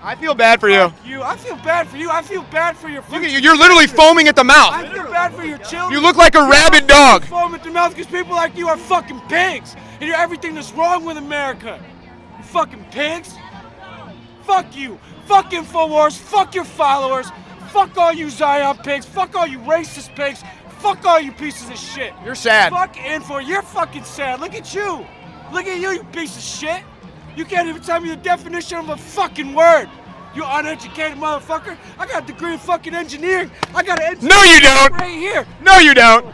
I feel bad for you. You. I feel bad for you. I feel bad for your future. Look at you. You're literally foaming at the mouth. I feel bad for your children. You look like a rabid dog. Foam at the mouth because people like you are fucking pigs. And you're everything that's wrong with America. You fucking pigs. Fuck you. Fuck InfoWars. Fuck your followers. Fuck all you Zion pigs. Fuck all you racist pigs. Fuck all you pieces of shit. You're sad. Fuck Info. You're fucking sad. Look at you. Look at you piece of shit. You can't even tell me the definition of a fucking word. You uneducated motherfucker. I got a degree in fucking engineering. I got an No, you don't. right here. No, you don't.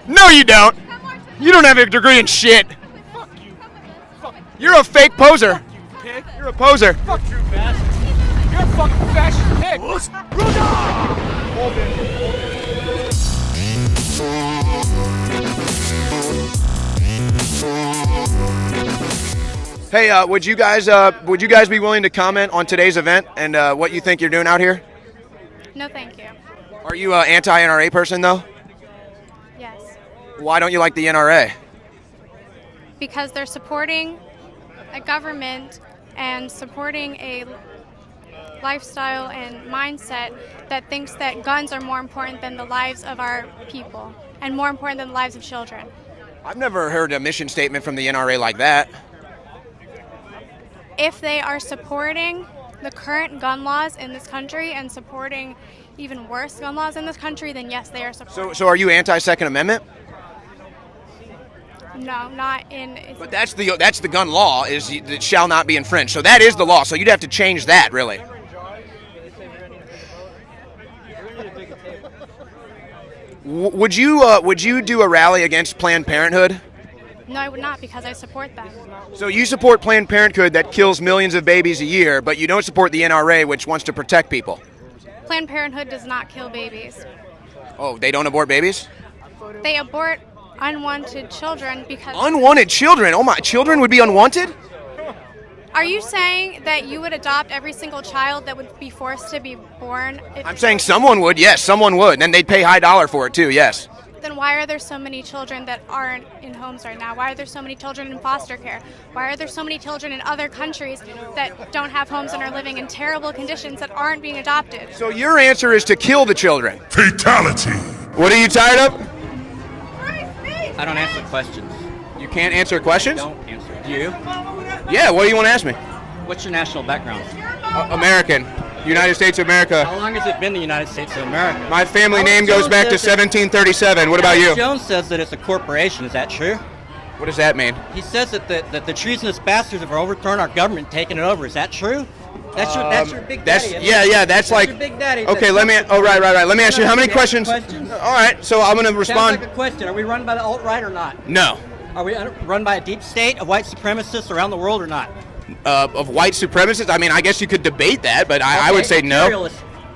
No, you don't. You don't have a degree in shit. Fuck you. Fuck You're a fake poser. you, pig. You're a poser. Fuck you, bastard. You're a fucking fascist pig. Hey, would you guys be willing to comment on today's event and what you think you're doing out here? No, thank you. Are you an anti-NRA person though? Yes. Why don't you like the NRA? Because they're supporting a government and supporting a lifestyle and mindset that thinks that guns are more important than the lives of our people and more important than the lives of children. I've never heard a mission statement from the NRA like that. If they are supporting the current gun laws in this country and supporting even worse gun laws in this country, then yes, they are supporting. So are you anti-Second Amendment? No, not in. But that's the gun law, is it shall not be infringed. So that is the law. So you'd have to change that, really. Would you do a rally against Planned Parenthood? No, I would not, because I support them. So you support Planned Parenthood that kills millions of babies a year, but you don't support the NRA, which wants to protect people. Planned Parenthood does not kill babies. Oh, they don't abort babies? They abort unwanted children because... Unwanted children? Oh my, children would be unwanted? Are you saying that you would adopt every single child that would be forced to be born? I'm saying someone would, yes, someone would. And they'd pay high dollar for it too, yes. Then why are there so many children that aren't in homes right now? Why are there so many children in foster care? Why are there so many children in other countries that don't have homes and are living in terrible conditions that aren't being adopted? So your answer is to kill the children. Fatality. What are you tired of? I don't answer questions. You can't answer questions? Don't answer. Do you? Yeah, what do you want to ask me? What's your national background? American. United States of America. How long has it been the United States of America? My family name goes back to 1737. What about you? Jones says that it's a corporation. Is that true? What does that mean? He says that the treasonous bastards have overthrown our government, taken it over. Is that true? That's your big daddy. That's like your big daddy. Okay, let me. Oh, right. Let me ask you how many questions. All right, so I'm gonna respond. Sounds like a question. Are we run by the alt-right or not? No. Are we run by a deep state of white supremacists around the world or not? Of white supremacists? I mean, I guess you could debate that, but I would say no.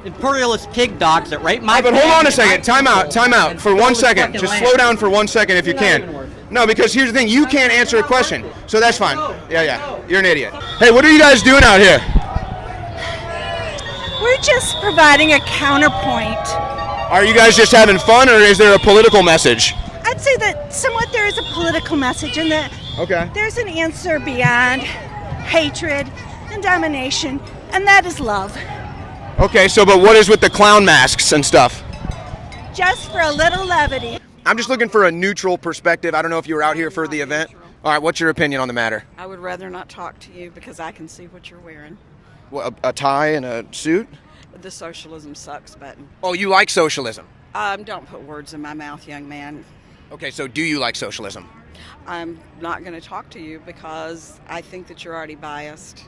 Imperialist pig dogs that rape my. But hold on a second. Time out. For 1 second. Just slow down for 1 second if you can. No, because here's the thing. You can't answer a question, so that's fine. Yeah. You're an idiot. Hey, what are you guys doing out here? We're just providing a counterpoint. Are you guys just having fun, or is there a political message? I'd say that somewhat there is a political message in that there's an answer beyond hatred and domination, and that is love. Okay, but what is with the clown masks and stuff? Just for a little levity. I'm just looking for a neutral perspective. I don't know if you were out here for the event. All right, what's your opinion on the matter? I would rather not talk to you because I can see what you're wearing. What, a tie and a suit? The socialism sucks button. Oh, you like socialism? Don't put words in my mouth, young man. Okay, so do you like socialism? I'm not going to talk to you because I think that you're already biased.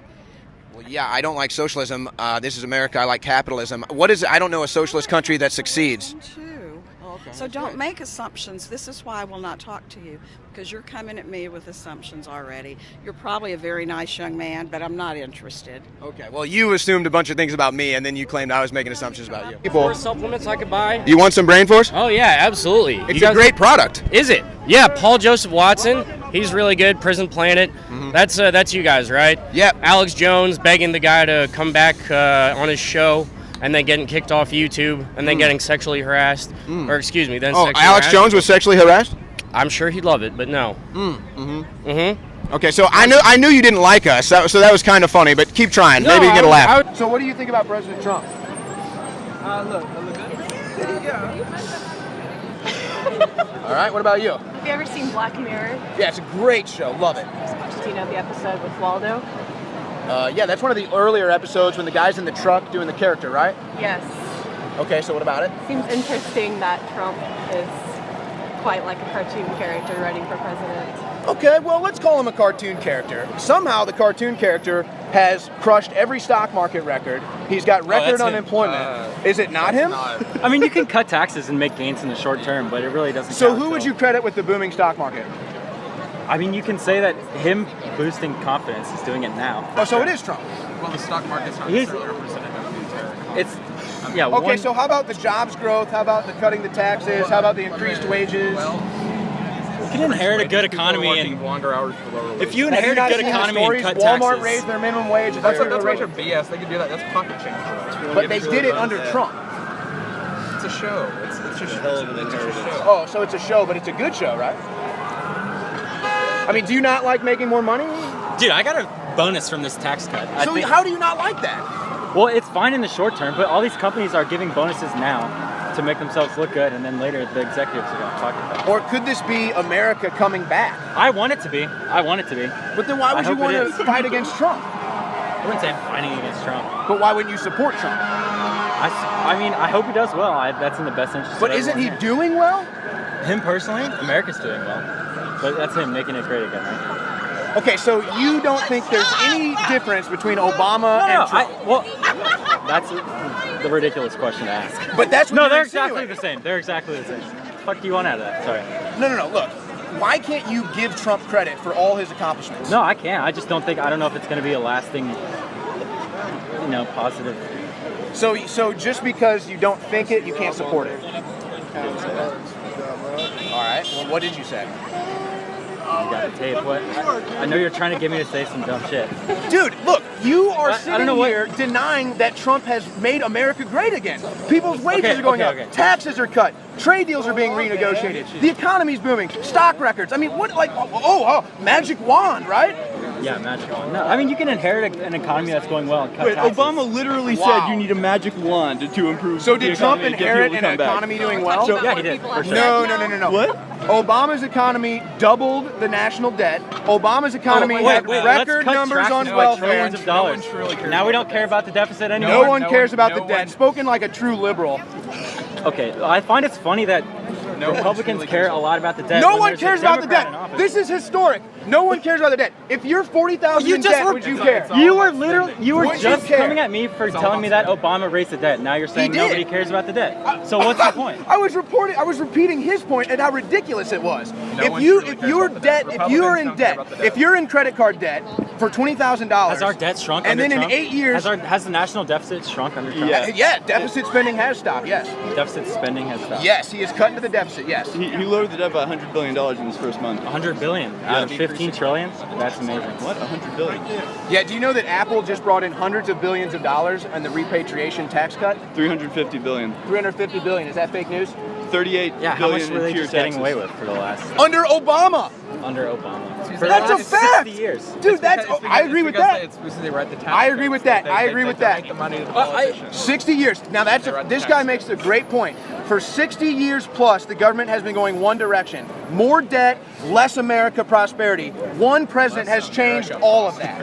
Well, yeah, I don't like socialism. This is America. I like capitalism. What is it? I don't know a socialist country that succeeds. Too. So don't make assumptions. This is why I will not talk to you, because you're coming at me with assumptions already. You're probably a very nice young man, but I'm not interested. Okay, well, you assumed a bunch of things about me, and then you claimed I was making assumptions about you. More supplements I could buy. You want some Brain Force? Oh, yeah, absolutely. It's a great product. Is it? Yeah, Paul Joseph Watson. He's really good. Prison Planet. Mm-hmm. That's you guys, right? Yep. Alex Jones begging the guy to come back on his show, and then getting kicked off YouTube, and then getting sexually harassed. Or excuse me, then sexually Alex harassed. Jones was sexually harassed? I'm sure he'd love it, but no. Okay, so I knew you didn't like us, so that was kind of funny, but keep trying. No, Maybe you get a laugh. I So what do you think about President Trump? look. All right, what about you? Have you ever seen Black Mirror? Yeah, it's a great show. Love it. Do you know the episode with Waldo? Yeah, that's one of the earlier episodes when the guy's in the truck doing the character, right? Yes. Okay, so what about it? Seems interesting that Trump is quite like a cartoon character running for president. Okay, well, let's call him a cartoon character. Somehow the cartoon character has crushed every stock market record. He's got record unemployment. Is it not him? I mean, you can cut taxes and make gains in the short term, but it really doesn't So count, who would you credit with the booming stock market? I mean, you can say that him boosting confidence is doing it now. Oh, so it is Trump. Well, the stock market's not He's- necessarily representative of the entire economy. It's, yeah, Okay, so how about the jobs growth? How about the cutting the taxes? How about the increased wages? you can inherit a good economy, and longer hours for lower wages. if you Have you inherit a not good seen the economy and stories? cut Walmart taxes, raised their minimum wage. That's a bunch of BS. They can do that. That's pocket change for us. But they did it under Trump. It's a show. It's just a show. Oh, so it's a show, but it's a good show, right? I mean, do you not like making more money? dude, I got a bonus from this tax cut. I So think- how do you not like that? well, it's fine in the short term, but all these companies are giving bonuses now to make themselves look good, and then later the executives are going to talk about it. Or could this be America coming back? I want it to be. I want it to be. But then why would I you hope want it to is. fight against Trump? I wouldn't say I'm fighting against Trump. But why wouldn't you support Trump? I mean, I hope he does well. That's in the best interest But of isn't he everyone here. doing well? Him personally, America's doing well. But that's him making it great again, right? Okay, so you don't think there's any difference between Obama and Trump? That's the ridiculous question to ask. But that's what No, you're they're exactly insinuating. the same. They're exactly the same. Fuck do you want out of that? Sorry. No. Look, why can't you give Trump credit for all his accomplishments? No, I can't. I just don't know if it's going to be a lasting, positive. So just because you don't think it, you can't support it. All right. Well, what did you say? You got the tape. What? I know you're trying to get me to say some dumb shit. Dude, look, you are I don't sitting know what- here denying that Trump has made America great again. People's wages Okay, are going okay, up, okay. taxes are cut, trade deals are being renegotiated, the economy's booming, stock records. I mean, what, like, magic wand, right? Yeah, magic wand. No, I mean you can inherit an economy that's going well and cut taxes. Obama literally Wow. said you need a magic wand to improve. So the did Trump economy and get inherit people to an come back. economy doing well? Yeah, he did. For sure. No. What? Obama's economy doubled the national debt. Obama's economy had let's record cut numbers on taxes by welfare. trillions of dollars. No one truly cares Now we about don't care about the deficit anymore. No one cares about the no debt. one- Spoken like a true liberal. Okay, I find it's funny that Republicans care a lot about the debt. No when one there's a cares about the Democrat debt. in office. This is historic. No one cares about the debt. If you're 40,000 in debt, would you care? You were Would you just care? coming at me for telling me that Obama raised the debt. Now you're saying did. nobody cares about the debt. So what's the point? I was repeating his point and how ridiculous it was. No one truly If cares you're about the debt, debt. if you are Republicans in don't care debt, about the debt. if you're in credit card debt for $20,000, Has our debt shrunk and under then in Trump? 8 years, Has the national deficit shrunk under Trump? yeah, deficit spending has stopped. Yes, Deficit spending has stopped. yes, he is cutting to the deficit. Yes. He lowered the debt by $100 billion in his first month. 100 billion out of 15 trillion. That's amazing. What? 100 billion? Yeah. Do you know that Apple just brought in hundreds of billions of dollars on the repatriation tax cut? 350 billion. 350 billion. Is that fake news? 38 Yeah, how much billion were they in pure just getting taxes. away with for the last Under Obama. under Obama? That's a fact. 60 years. Dude, I agree with that. It's because they write the tax I agree with cuts. that. I agree with that. They donate the money to the politicians. 60 years. Now this guy makes a great point. For 60 years plus, the government has been going one direction. More debt, less America prosperity. One president has changed all of that.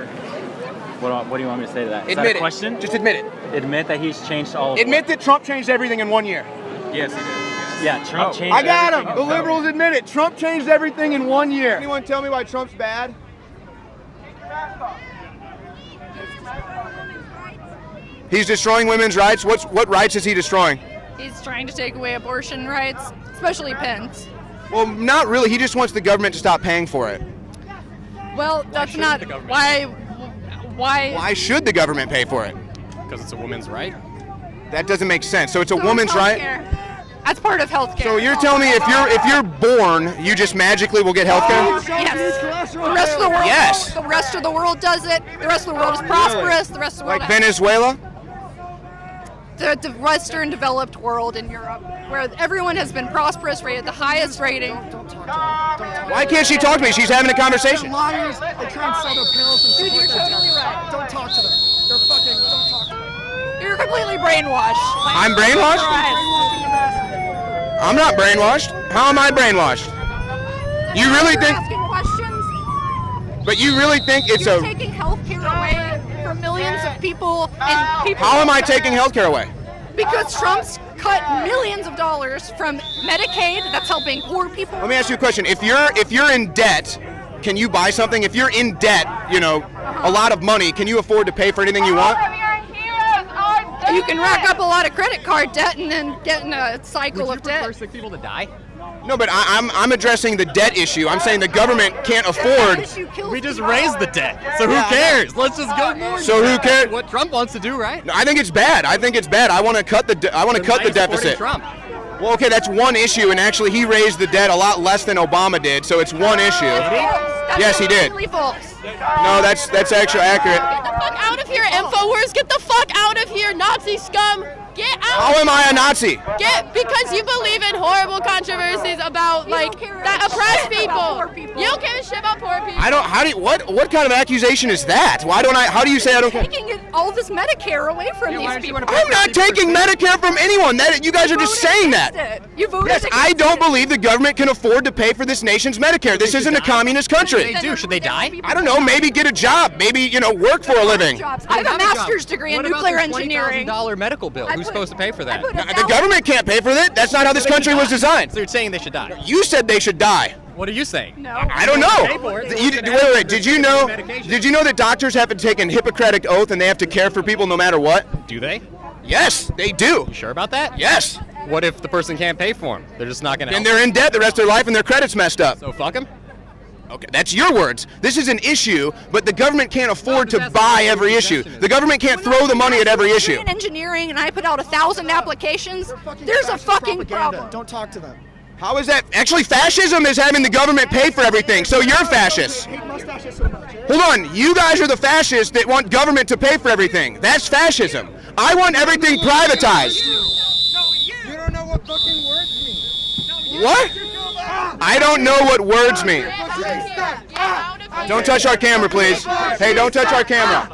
What do you want me to say to that? Is that Admit a it. question? Just admit it. Admit that he's changed all of Admit that Trump changed everything in 1 year. Yes, he did. Yeah, Trump changed I got everything. him. The liberals admit it. Trump changed everything in 1 year. Anyone tell me why Trump's bad? He's destroying women's rights. What rights is he destroying? He's trying to take away abortion rights, especially Pence. Well, not really. He just wants the government to stop paying for it. Well, that's not why. Why should the government pay for it? Because it's a woman's right. That doesn't make sense. So it's a woman's right. That's part of healthcare. So you're telling me if you're born, you just magically will get healthcare? Yes. The rest of the world. Yes. The rest of the world does it. The rest of the world is prosperous. The rest of the world. Like Venezuela? the Western developed world in Europe, where everyone has been prosperous, rated the highest rating. Why can't she talk to me? She's having a conversation. They're liars. They try and sell their pills and Dude, you're totally right. Don't talk to them. They're fucking. Don't talk to them. You're completely brainwashed. I'm brainwashed? I'm not brainwashed. How am I brainwashed? You really think? Asking questions. But you really think it's You're a? taking healthcare away from millions of people and people. How am I taking healthcare away? Because Trump's cut millions of dollars from Medicaid. That's helping poor people. Let me ask you a question. If you're in debt, can you buy something? If you're in debt, you know, a lot of money, can you afford to pay for anything you want? You can rack up a lot of credit card debt and then get in a cycle of debt. Would you prefer sick people to die? No, but I'm addressing the debt issue. I'm saying the government can't afford. We just raised the debt, so who cares? Let's just go more. So who cares? What Trump wants to do, right? No, I think it's bad. I think it's bad. I want to cut the deficit. Trump. Well, okay, that's one issue, and actually he raised the debt a lot less than Obama did, so it's one issue. Yes, he did. False. No, that's actually accurate. Get the fuck out of here, InfoWars. Get the fuck out of here, Nazi scum. Get out. How am I a Nazi? Because you believe in horrible controversies about that oppress people. You don't give a shit about poor people. What kind of accusation is that? How do you say I don't care? Taking all this Medicare away from these people. I'm not taking Medicare from anyone. You guys are just saying that. You voted Yes, I don't believe the government can afford to pay for this nation's Medicare. This isn't a communist country. They do. Should they die? I don't know. Maybe get a job. Maybe work for a living. I have a master's degree in nuclear engineering. $20,000 medical bill. Who's supposed to pay for that? The government can't pay for that. That's not how this country was designed. So you're saying they should die? You said they should die. What are you saying? No. I don't know. Wait. Did you know that doctors have to take a Hippocratic oath and they have to care for people no matter what? Do they? Yes, they do. You sure about that? Yes. What if the person can't pay for them? They're just not going to. And they're in debt the rest of their life and their credit's messed up. So fuck them. Okay, that's your words. This is an issue, but the government can't afford to buy every issue. The government can't throw the money at every issue. In engineering, and I put out 1,000 applications. There's a fucking problem. Don't talk to them. How is that? Actually, fascism is having the government pay for everything, so you're fascists. Hold on, you guys are the fascists that want government to pay for everything. That's fascism. I want everything privatized. You don't know what fucking words mean. What? I don't know what words mean. Don't touch our camera, please. Hey, don't touch our camera.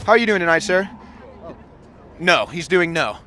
How are you doing tonight, sir? No, he's doing no.